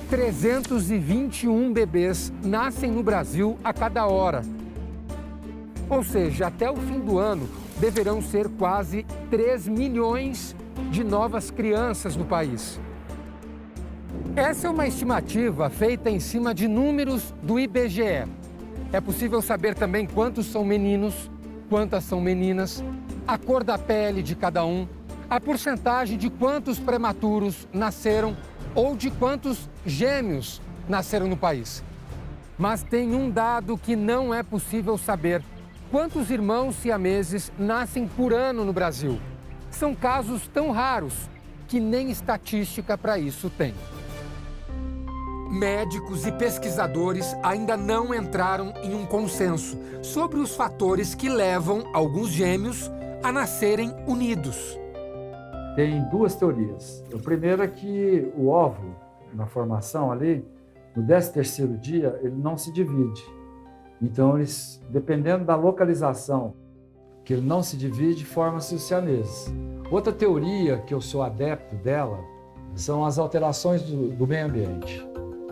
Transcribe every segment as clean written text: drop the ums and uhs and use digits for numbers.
321 bebês nascem no Brasil a cada hora. Ou seja, até o fim do ano, deverão ser quase 3 milhões de novas crianças no país. Essa é uma estimativa feita em cima de números do IBGE. É possível saber também quantos são meninos, quantas são meninas, a cor da pele de cada um, a porcentagem de quantos prematuros nasceram ou de quantos gêmeos nasceram no país. Mas tem um dado que não é possível saber. Quantos irmãos siameses nascem por ano no Brasil? São casos tão raros que nem estatística para isso tem. Médicos e pesquisadores ainda não entraram em um consenso sobre os fatores que levam alguns gêmeos a nascerem unidos. Tem duas teorias. A primeira é que o óvulo, na formação ali, no 13º dia, ele não se divide. Então, eles, dependendo da localização que ele não se divide, formam-se os siameses. Outra teoria que eu sou adepto dela são as alterações do meio ambiente,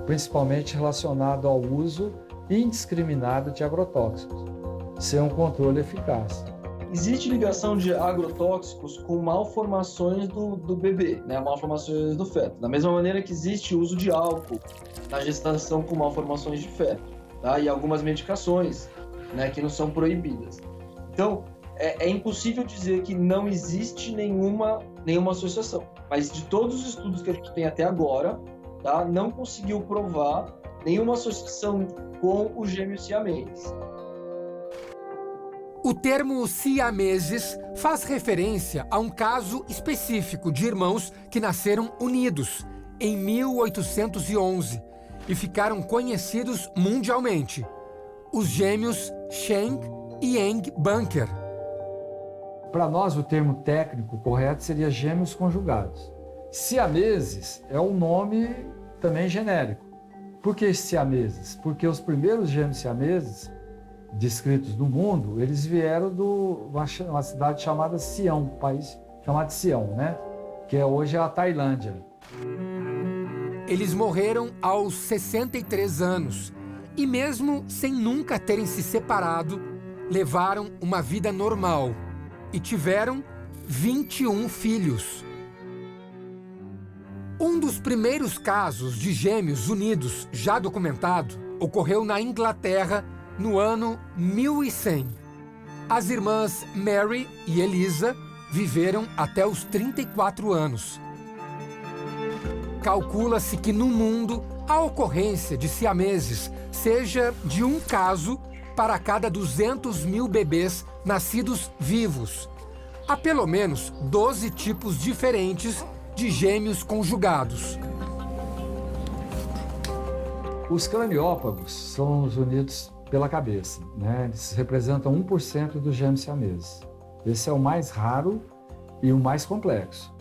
principalmente relacionado ao uso indiscriminado de agrotóxicos, sem um controle eficaz. Existe ligação de agrotóxicos com malformações do bebê, né? Malformações do feto. Da mesma maneira que existe o uso de álcool na gestação com malformações de feto, tá? E algumas medicações, né, que não são proibidas. Então, é impossível dizer que não existe nenhuma associação. Mas de todos os estudos que a gente tem até agora, tá, não conseguiu provar nenhuma associação com os gêmeos siameses. O termo siameses faz referência a um caso específico de irmãos que nasceram unidos em 1811 e ficaram conhecidos mundialmente, os gêmeos Cheng e Eng Bunker. Para nós, o termo técnico correto seria gêmeos conjugados. Siameses é um nome também genérico. Por que siameses? Porque os primeiros gêmeos siameses descritos no mundo, eles vieram de uma cidade chamada Sião, um país chamado Sião, né? Que hoje é a Tailândia. Eles morreram aos 63 anos e mesmo sem nunca terem se separado, levaram uma vida normal e tiveram 21 filhos. Um dos primeiros casos de gêmeos unidos já documentado ocorreu na Inglaterra no ano 1100. As irmãs Mary e Elisa viveram até os 34 anos. Calcula-se que no mundo a ocorrência de siameses seja de um caso para cada 200 mil bebês nascidos vivos. Há pelo menos 12 tipos diferentes de gêmeos conjugados. Os craniópagos são os unidos pela cabeça, né? Eles representam 1% dos gêmeos siameses. Esse é o mais raro e o mais complexo.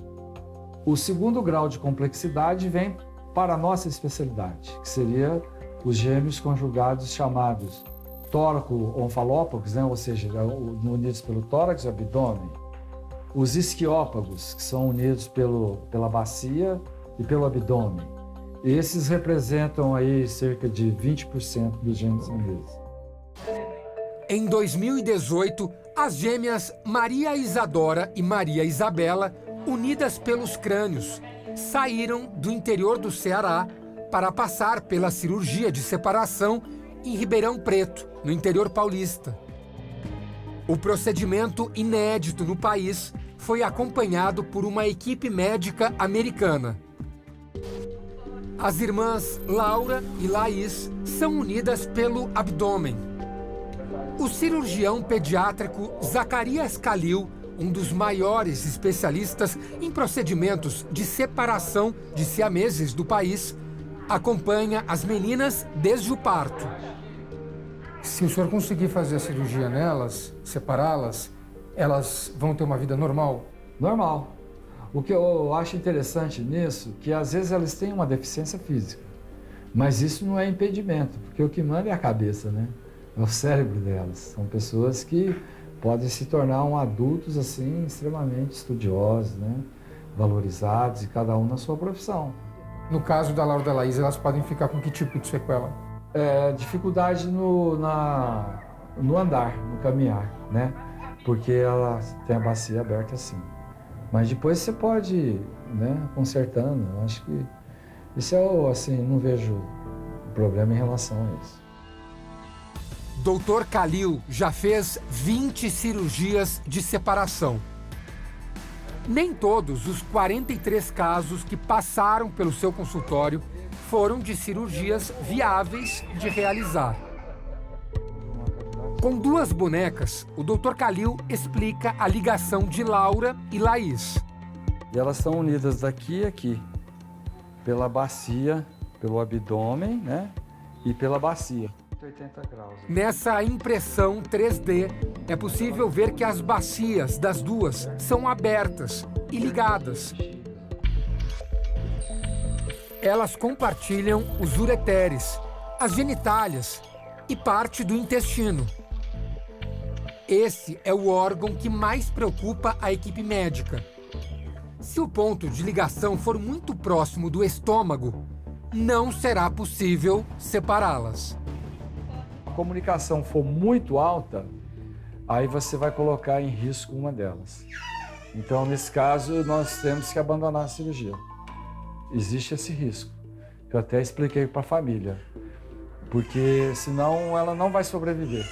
O segundo grau de complexidade vem para a nossa especialidade, que seria os gêmeos conjugados chamados tóraco-onfalópagos, né? Ou seja, unidos pelo tórax e abdômen. Os isquiópagos, que são unidos pela bacia e pelo abdômen. Esses representam aí cerca de 20% dos gêmeos siameses. Em 2018, as gêmeas Maria Isadora e Maria Isabela, unidas pelos crânios, saíram do interior do Ceará para passar pela cirurgia de separação em Ribeirão Preto, no interior paulista. O procedimento inédito no país foi acompanhado por uma equipe médica americana. As irmãs Laura e Laís são unidas pelo abdômen. O cirurgião pediátrico Zacarias Calil, um dos maiores especialistas em procedimentos de separação de siameses do país, acompanha as meninas desde o parto. Se o senhor conseguir fazer a cirurgia nelas, separá-las, elas vão ter uma vida normal? Normal. O que eu acho interessante nisso, que às vezes elas têm uma deficiência física, mas isso não é impedimento, porque o que manda é a cabeça, né? É o cérebro delas. São pessoas que podem se tornar adultos assim extremamente estudiosos, né? Valorizados, e cada um na sua profissão. No caso da Laura e da Laís, elas podem ficar com que tipo de sequela? Dificuldade no andar, no caminhar, né? Porque ela tem a bacia aberta assim. Mas depois você pode ir, né, consertando. Eu acho que isso assim, não vejo problema em relação a isso. Dr. Khalil já fez 20 cirurgias de separação. Nem todos os 43 casos que passaram pelo seu consultório foram de cirurgias viáveis de realizar. Com 2 bonecas, o Dr. Khalil explica a ligação de Laura e Laís. E elas são unidas daqui e aqui, pela bacia, pelo abdômen, né? E pela bacia. 80 graus. Nessa impressão 3D, é possível ver que as bacias das duas são abertas e ligadas. Elas compartilham os ureteres, as genitálias e parte do intestino. Esse é o órgão que mais preocupa a equipe médica. Se o ponto de ligação for muito próximo do estômago, não será possível separá-las. A comunicação for muito alta, aí você vai colocar em risco uma delas. Então, nesse caso, nós temos que abandonar a cirurgia. Existe esse risco, que eu até expliquei para a família, porque senão ela não vai sobreviver.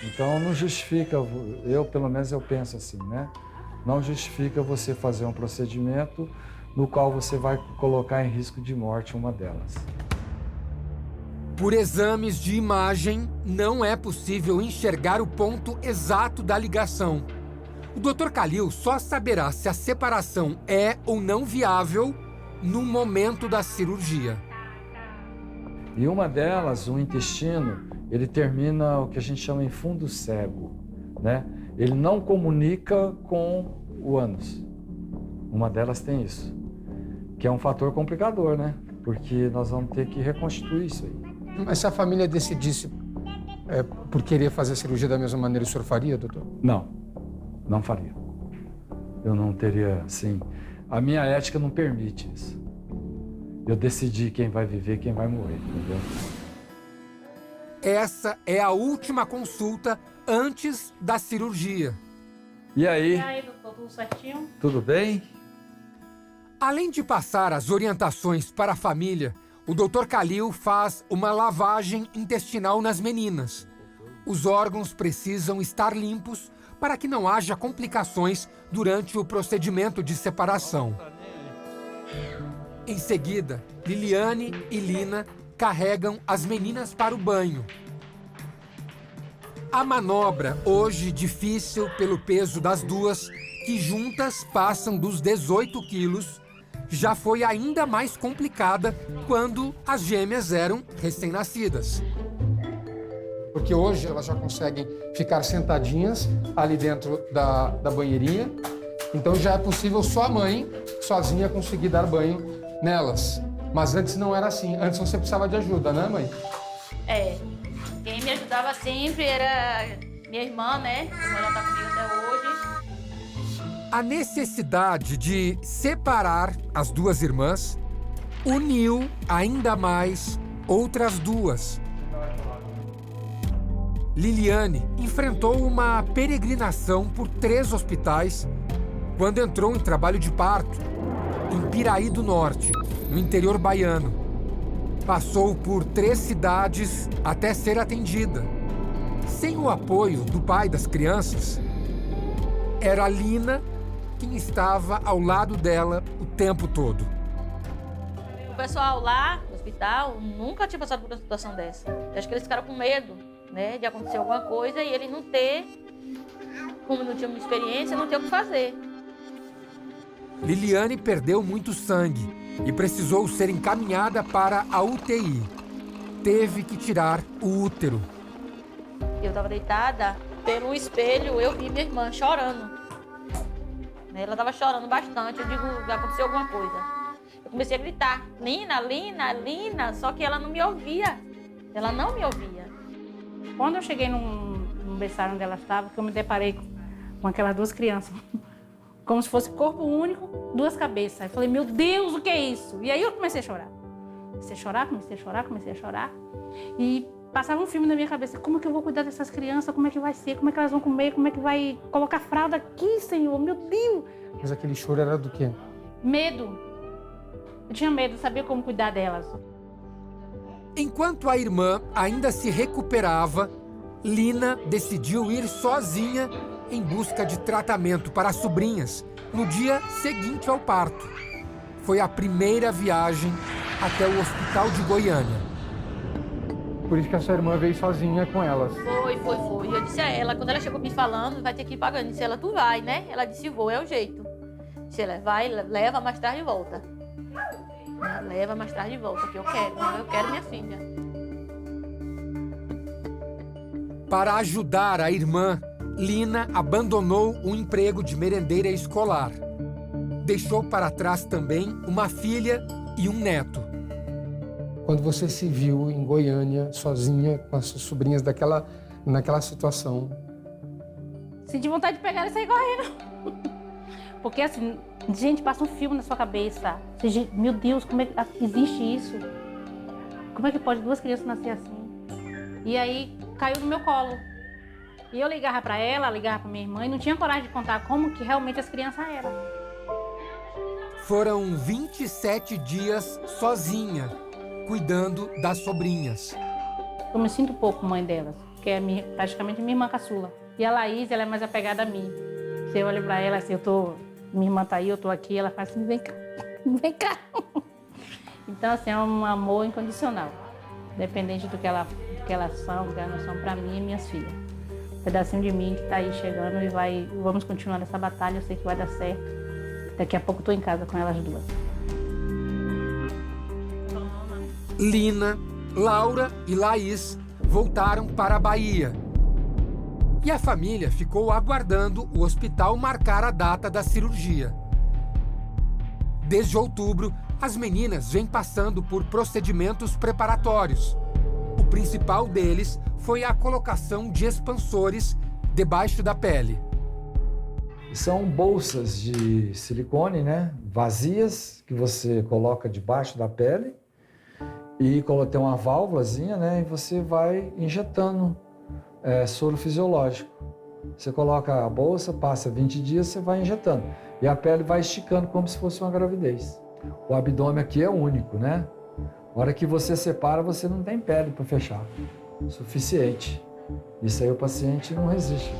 Então, não justifica, pelo menos eu penso assim, né? Não justifica você fazer um procedimento no qual você vai colocar em risco de morte uma delas. Por exames de imagem, não é possível enxergar o ponto exato da ligação. O Dr. Khalil só saberá se a separação é ou não viável no momento da cirurgia. E uma delas, o intestino, ele termina o que a gente chama em fundo cego, né? Ele não comunica com o ânus. Uma delas tem isso, que é um fator complicador, né? Porque nós vamos ter que reconstituir isso aí. Mas se a família decidisse por querer fazer a cirurgia da mesma maneira, o senhor faria, doutor? Não faria. Eu não teria, assim... A minha ética não permite isso. Eu decidi quem vai viver, quem vai morrer, entendeu? Essa é a última consulta antes da cirurgia. E aí? E aí, doutor, tudo certinho? Tudo bem? Além de passar as orientações para a família, o Dr. Khalil faz uma lavagem intestinal nas meninas. Os órgãos precisam estar limpos para que não haja complicações durante o procedimento de separação. Em seguida, Liliane e Lina carregam as meninas para o banho. A manobra, hoje difícil pelo peso das duas, que juntas passam dos 18 quilos, já foi ainda mais complicada quando as gêmeas eram recém-nascidas. Porque hoje elas já conseguem ficar sentadinhas ali dentro da banheirinha, então já é possível só a mãe, sozinha, conseguir dar banho nelas. Mas antes não era assim, antes você precisava de ajuda, né, mãe? Quem me ajudava sempre era minha irmã, né? Minha irmã já tá comigo até hoje. A necessidade de separar as duas irmãs uniu ainda mais outras duas. Liliane enfrentou uma peregrinação por 3 hospitais quando entrou em trabalho de parto, em Piraí do Norte, no interior baiano. Passou por 3 cidades até ser atendida. Sem o apoio do pai das crianças, era a Lina quem estava ao lado dela o tempo todo. O pessoal lá no hospital nunca tinha passado por uma situação dessa. Eu acho que eles ficaram com medo, né, de acontecer alguma coisa e eles não ter, como não tinham experiência, não ter o que fazer. Liliane perdeu muito sangue e precisou ser encaminhada para a UTI. Teve que tirar o útero. Eu estava deitada, pelo espelho eu vi minha irmã chorando. Ela estava chorando bastante, eu digo, aconteceu alguma coisa. Eu comecei a gritar, Lina, Lina, Lina, só que ela não me ouvia. Ela não me ouvia. Quando eu cheguei no berçário onde ela estava, que eu me deparei com aquelas 2 crianças como se fosse corpo único, 2 cabeças. Aí eu falei, meu Deus, o que é isso? E aí eu comecei a chorar. Comecei a chorar. E passava um filme na minha cabeça. Como é que eu vou cuidar dessas crianças? Como é que vai ser? Como é que elas vão comer? Como é que vai colocar fralda aqui, Senhor? Meu Deus! Mas aquele choro era do quê? Medo. Eu tinha medo, sabia como cuidar delas. Enquanto a irmã ainda se recuperava, Lina decidiu ir sozinha em busca de tratamento para as sobrinhas no dia seguinte ao parto. Foi a primeira viagem até o hospital de Goiânia. Por isso que a sua irmã veio sozinha com elas. Foi. E eu disse a ela, quando ela chegou me falando, vai ter que ir pagando. Eu disse, ela, tu vai, né? Ela disse, vou, é o jeito. Se ela vai, leva, mais tarde volta. Leva, mais tarde volta, que eu quero minha filha. Para ajudar a irmã, Lina abandonou o emprego de merendeira escolar. Deixou para trás também uma filha e um neto. Quando você se viu em Goiânia, sozinha, com as suas sobrinhas naquela situação, Senti vontade de pegar e sair correndo. Porque assim, gente, passa um filme na sua cabeça. Você, meu Deus, como é que existe isso? Como é que pode 2 crianças nascer assim? E aí caiu no meu colo. E eu ligava para ela, ligava para minha irmã e não tinha coragem de contar como que realmente as crianças eram. Foram 27 dias sozinha, cuidando das sobrinhas. Eu me sinto pouco mãe delas, porque é praticamente minha irmã caçula. E a Laís, ela é mais apegada a mim. Se eu olho para ela, assim, minha irmã tá aí, eu tô aqui, ela fala assim, vem cá, vem cá. Então, assim, é um amor incondicional. Independente do que elas são, do que elas não são, para mim e minhas filhas. Um pedacinho de mim que tá aí chegando e vamos continuar nessa batalha, eu sei que vai dar certo. Daqui a pouco eu tô em casa com elas 2. Lina, Laura e Laís voltaram para a Bahia. E a família ficou aguardando o hospital marcar a data da cirurgia. Desde outubro, as meninas vêm passando por procedimentos preparatórios. O principal deles foi a colocação de expansores debaixo da pele. São bolsas de silicone, né? Vazias, que você coloca debaixo da pele e tem uma válvulazinha, né? E você vai injetando soro fisiológico. Você coloca a bolsa, passa 20 dias, você vai injetando. E a pele vai esticando como se fosse uma gravidez. O abdômen aqui é único, né? A hora que você separa, você não tem pele para fechar. Suficiente. Isso aí o paciente não resiste.